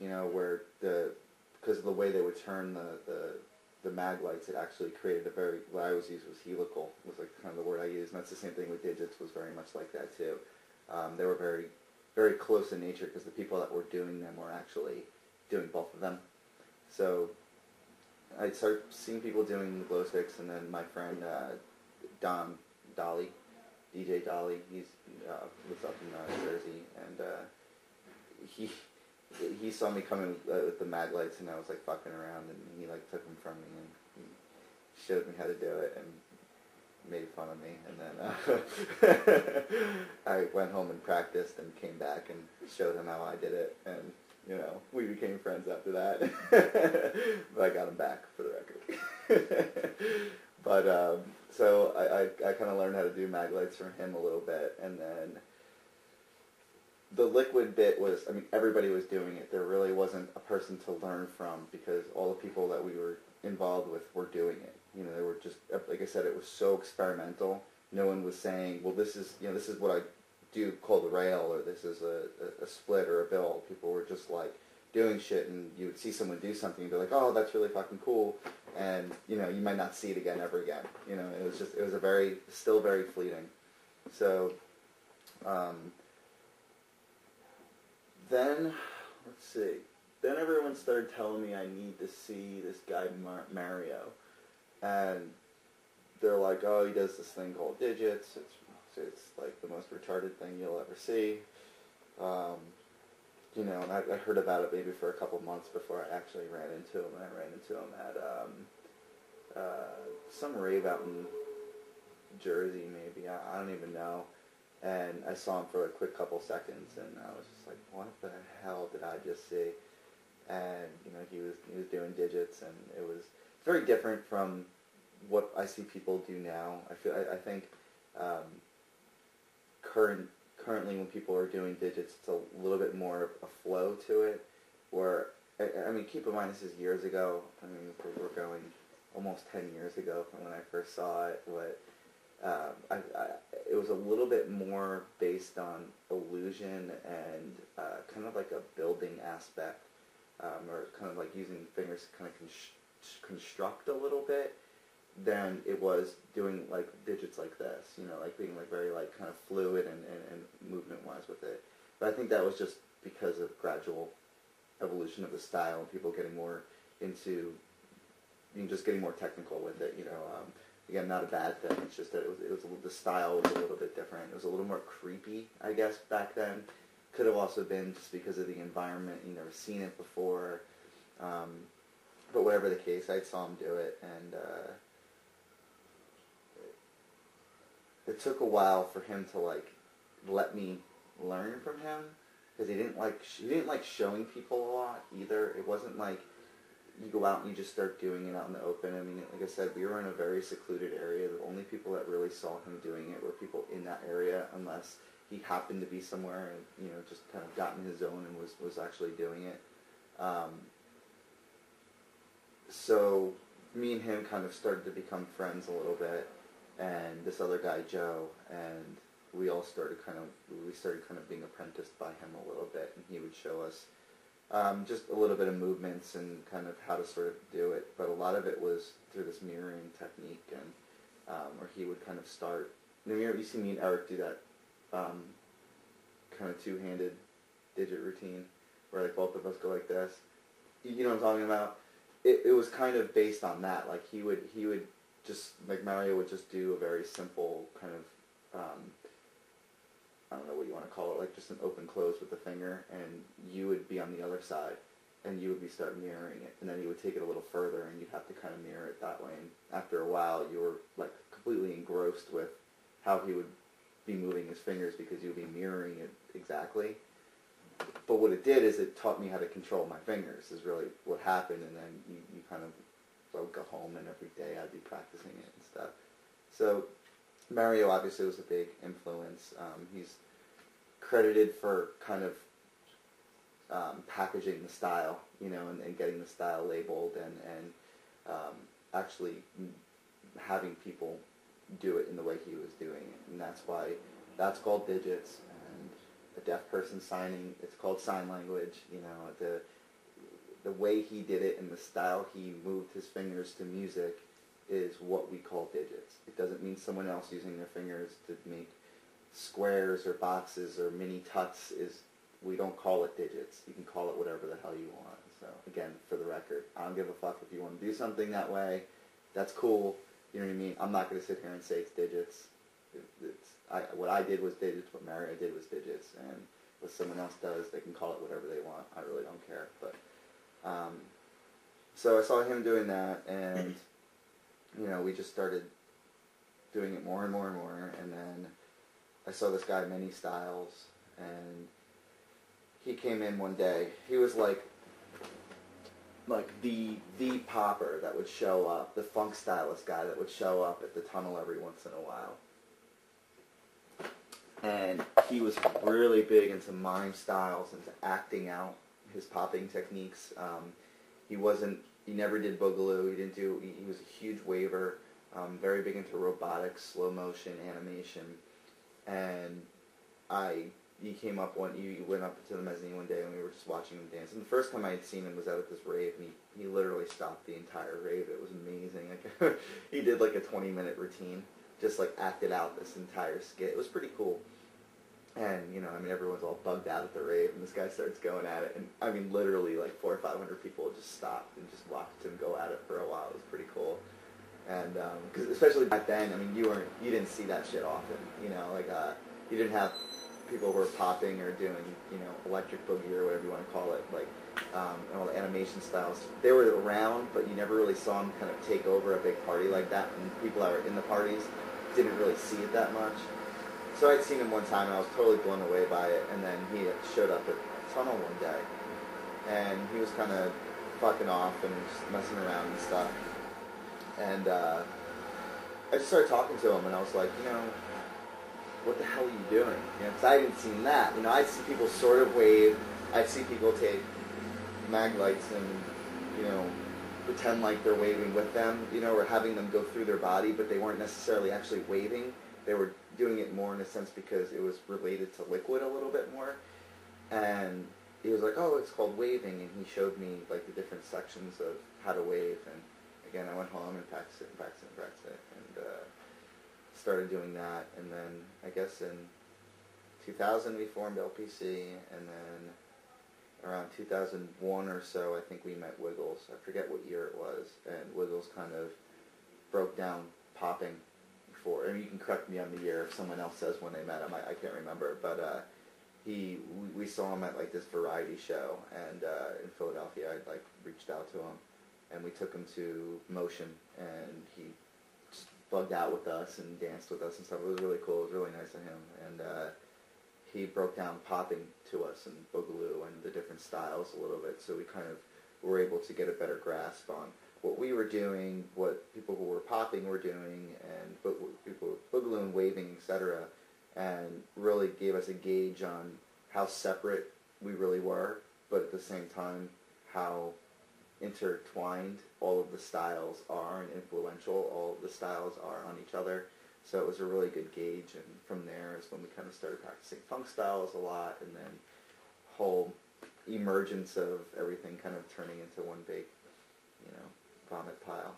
you know, where because of the way they would turn the mag lights, it actually created a very, what I always used was helical, was like kind of the word I used, and that's the same thing with digits, was very much like that too. They were very, very close in nature because the people that were doing them were actually doing both of them. So I started seeing people doing the glow sticks, and then my friend Dolly, DJ Dolly, he's lives up in Jersey, and he saw me coming with the mag lights, and I was like fucking around, and he like took them from me, and he showed me how to do it, and made fun of me, and then I went home and practiced, and came back and showed him how I did it, and you know, we became friends after that. But I got him back, for the record. But so I kind of learned how to do mag lights from him a little bit, and then the liquid bit was, I mean, everybody was doing it. There really wasn't a person to learn from, because all the people that we were involved with were doing it. You know, they were just, like I said, it was so experimental. No one was saying, well, this is, you know, this is what I do called a rail, or this is a split or a build. People were just like doing shit, and you would see someone do something and be like, oh, that's really fucking cool, and you know, you might not see it again ever again. You know, it was just, it was a very, still very fleeting. So then, let's see, then everyone started telling me I need to see this guy Mario, and they're like, oh, he does this thing called digits. It's like the most retarded thing you'll ever see. You know, and I heard about it maybe for a couple months before I actually ran into him. And I ran into him at some rave out in Jersey, maybe. I don't even know. And I saw him for a quick couple seconds, and I was just like, what the hell did I just see? And you know, he was doing digits, and it was very different from what I see people do now. I think currently when people are doing digits, it's a little bit more of a flow to it. Where I mean, keep in mind, this is years ago. I mean, we're going almost 10 years ago from when I first saw it. But it was a little bit more based on illusion and kind of like a building aspect, or kind of like using fingers to kind of construct a little bit, than it was doing like digits like this, you know, like being like very like kind of fluid and movement wise with it. But I think that was just because of gradual evolution of the style and people getting more into, you know, just getting more technical with it, you know. Again, not a bad thing. It's just that the style was a little bit different. It was a little more creepy, I guess, back then. Could have also been just because of the environment. You never seen it before. But whatever the case, I saw him do it, and it took a while for him to like let me learn from him, because he didn't like showing people a lot either. It wasn't like you go out and you just start doing it out in the open. I mean, like I said, we were in a very secluded area. The only people that really saw him doing it were people in that area, unless he happened to be somewhere and, you know, just kind of got in his zone and was actually doing it. So me and him kind of started to become friends a little bit, and this other guy, Joe, and we started kind of being apprenticed by him a little bit, and he would show us just a little bit of movements and kind of how to sort of do it. But a lot of it was through this mirroring technique, and where he would kind of start. You see me and Eric do that kind of two-handed digit routine, where like both of us go like this. You know what I'm talking about? It was kind of based on that. Like he would just, like Mario would just do a very simple kind of I don't know what you want to call it, like just an open close with the finger, and you would be on the other side, and you would start mirroring it, and then you would take it a little further, and you'd have to kind of mirror it that way, and after a while, you were like completely engrossed with how he would be moving his fingers, because you would be mirroring it exactly. But what it did is it taught me how to control my fingers, is really what happened, and then you kind of, I would go home, and every day I'd be practicing it and stuff. So Mario obviously was a big influence. He's credited for kind of packaging the style, you know, and getting the style labeled, and actually having people do it in the way he was doing it. And that's why that's called digits, and a deaf person signing, it's called sign language. You know, the way he did it and the style he moved his fingers to music is what we call digits. It doesn't mean someone else using their fingers to make squares or boxes or mini tuts. We don't call it digits. You can call it whatever the hell you want. So again, for the record, I don't give a fuck if you want to do something that way. That's cool. You know what I mean? I'm not going to sit here and say it's digits. What I did was digits. What Mario did was digits. And what someone else does, they can call it whatever they want. I really don't care. But so I saw him doing that, and we just started doing it more and more and more. And then I saw this guy, Many Styles, and he came in one day. He was like the popper that would show up, the funk stylist guy that would show up at the tunnel every once in a while. And he was really big into mime styles, into acting out his popping techniques. He never did boogaloo. He was a huge waver, very big into robotics, slow motion, animation. And he went up to the mezzanine one day and we were just watching him dance. And the first time I had seen him was out at this rave, and he literally stopped the entire rave. It was amazing. Like, he did like a 20-minute routine, just like acted out this entire skit. It was pretty cool. And, everyone's all bugged out at the rave, and this guy starts going at it. And, literally like 400 or 500 people just stopped and just watched him go at it for a while. It was pretty cool. And, because especially back then, you didn't see that shit often, you didn't have people who were popping or doing, electric boogie or whatever you want to call it, all the animation styles. They were around, but you never really saw them kind of take over a big party like that, and people that were in the parties didn't really see it that much. So I'd seen him one time, and I was totally blown away by it, and then he showed up at Tunnel one day, and he was kind of fucking off and just messing around and stuff. And I just started talking to him, and I was like, what the hell are you doing? Because I hadn't seen that. I'd see people sort of wave. I'd see people take mag lights and, pretend like they're waving with them, or having them go through their body, but they weren't necessarily actually waving. They were doing it more in a sense because it was related to liquid a little bit more. And he was like, oh, it's called waving, and he showed me, the different sections of how to wave. And again, I went home and practiced it, and started doing that. And then I guess in 2000 we formed LPC, and then around 2001 or so I think we met Wiggles. I forget what year it was, and Wiggles kind of broke down popping for, you can correct me on the year if someone else says when they met him, I can't remember, but we saw him at this variety show, and in Philadelphia. I'd reached out to him, and we took him to Motion, and he just bugged out with us and danced with us and stuff. It was really cool. It was really nice of him, and he broke down popping to us and boogaloo and the different styles a little bit, so we kind of were able to get a better grasp on what we were doing, what people who were popping were doing, and what people were boogaloo and waving, etc., and really gave us a gauge on how separate we really were, but at the same time how intertwined all of the styles are and influential all of the styles are on each other. So it was a really good gauge, and from there is when we kind of started practicing funk styles a lot, and then whole emergence of everything kind of turning into one big, vomit pile.